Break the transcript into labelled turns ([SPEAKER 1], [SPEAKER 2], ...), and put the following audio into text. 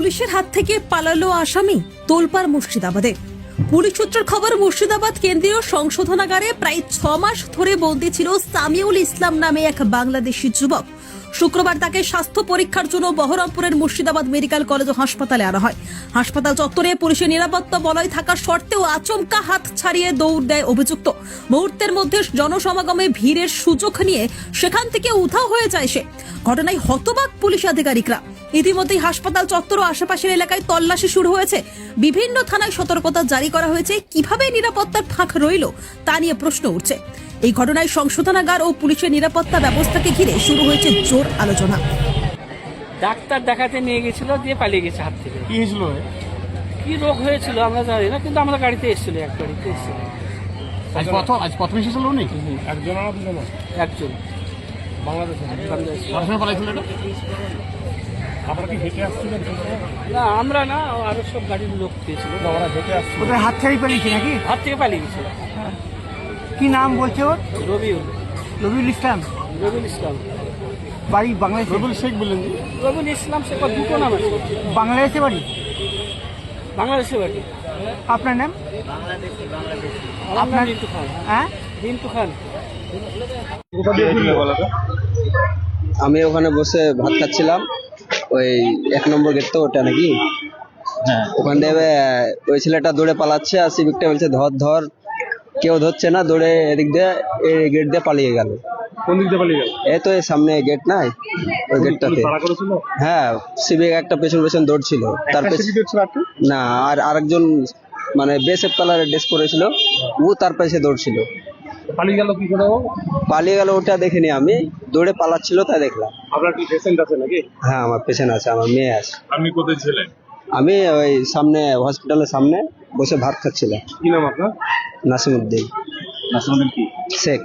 [SPEAKER 1] পুলিশের হাত থেকে পালালো আসামি, তোলপাড় মুর্শিদাবাদে। পুলিশ সূত্রের খবর, মুর্শিদাবাদ কেন্দ্রীয় সংশোধনাগারে প্রায় 6 মাস ধরে বন্দী ছিল সামিউল ইসলাম নামে এক বাংলাদেশি যুবক। শুক্রবার তাকে স্বাস্থ্য পরীক্ষার জন্য বহরমপুরের মুর্শিদাবাদ মেডিকেল কলেজ ও হাসপাতালে আনা হয়। হাসপাতাল চত্বরে পুলিশের নিরাপত্তা বলয় থাকা সত্ত্বেও আচমকা হাত ছাড়িয়ে দৌড় দেয় অভিযুক্ত। মুহূর্তের মধ্যে জনসমাগমে ভিড়ের সুযোগ নিয়ে সেখান থেকে উধাও হয়ে যায় সে। ঘটনায় হতবাক পুলিশ আধিকারিকরা। ইতিমধ্যেই হাসপাতাল চত্বর ও আশেপাশের এলাকায় তল্লাশি শুরু হয়েছে। বিভিন্ন থানায় সতর্কতা জারি করা হয়েছে। কিভাবে নিরাপত্তার ফাঁক রইল তা নিয়ে প্রশ্ন উঠছে। এই ঘটনায় সংশোধনাগার ও পুলিশের নিরাপত্তা ব্যবস্থাকে ঘিরে শুরু হয়েছে জোর আলোচনা।
[SPEAKER 2] ডাক্তার দেখাতে নিয়ে গেছিল, দিয়ে পালিয়ে গেছে হাত থেকে।
[SPEAKER 3] কি হয়েছিল?
[SPEAKER 2] কি রোগ হয়েছিল আমরা জানি না, কিন্তু আমরা গাড়িতে এসেছিল, এক গাড়িতে এসেছিল।
[SPEAKER 3] আজ প্রথম এসেছিল উনি?
[SPEAKER 2] একজন না দুজন? একজন। বাংলাদেশে
[SPEAKER 3] প্রথমে পালাইছিল এটা?
[SPEAKER 4] আপনারা কি হেঁটে আসছিলেন?
[SPEAKER 2] না, আমরা না, আরো সব গাড়ির লোক দিয়েছিল।
[SPEAKER 4] ওরা হেঁটে আসছিল।
[SPEAKER 5] ওদের হাত ছাড়ি পালিয়েছে নাকি?
[SPEAKER 2] হাত থেকে পালিয়ে গেছে।
[SPEAKER 5] কি নাম বলছে ওর?
[SPEAKER 2] রবিউল
[SPEAKER 5] ইসলাম।
[SPEAKER 2] রবিউল ইসলাম।
[SPEAKER 5] বাড়ি বাংলাদেশ?
[SPEAKER 3] রবিউল শেখ বললেন যে?
[SPEAKER 2] রবিউল ইসলাম সে দুটো নাম আছে।
[SPEAKER 5] বাংলাদেশে বাড়ি?
[SPEAKER 2] বাংলাদেশে বাড়ি।
[SPEAKER 5] আপনার নাম?
[SPEAKER 2] আপনার রিন্টু খান।
[SPEAKER 5] হ্যাঁ,
[SPEAKER 2] রিন্টু খান।
[SPEAKER 6] আমি ওখানে বসে ভাত খাচ্ছিলাম, ওই 1 নম্বর গেট তো ওটা নাকি, ওখান থেকে ওই ছেলেটা দৌড়ে পালাচ্ছে আর সিভিকটা বলছে ধর ধর, কেউ ধরছে না, দৌড়ে এদিক দিয়ে এই গেট দিয়ে পালিয়ে গেল।
[SPEAKER 4] কোন দিক দিয়ে পালিয়ে গেল?
[SPEAKER 6] এই তো এই সামনে গেট নাই, ওই গেটটাতে।
[SPEAKER 4] তাড়া করেছিল?
[SPEAKER 6] হ্যাঁ, সিভিক একটা পেছন পেছন দৌড়ছিল, তার পেছন না আর আরেকজন মানে বেসেফ কালারের ড্রেস পরেছিল, ও তার পেছনে দৌড়ছিল।
[SPEAKER 4] পালিয়ে গেল কি করে ও?
[SPEAKER 6] পালিয়ে গেল ওটা দেখিনি আমি, দৌড়ে পালাচ্ছিল তাই দেখলাম।
[SPEAKER 4] আপনার কি পেশেন্ট আছে নাকি?
[SPEAKER 6] হ্যাঁ, আমার পেছনে আছে, আমার মেয়ে আছে।
[SPEAKER 4] আপনি কোথায় ছিলেন?
[SPEAKER 6] আমি ওই সামনে হসপিটালের সামনে বসে ভাত খাচ্ছিলাম।
[SPEAKER 4] কি নাম আপনার?
[SPEAKER 6] নাসিমউদ্দিন
[SPEAKER 4] নাসিমউদ্দিন কি?
[SPEAKER 6] শেখ।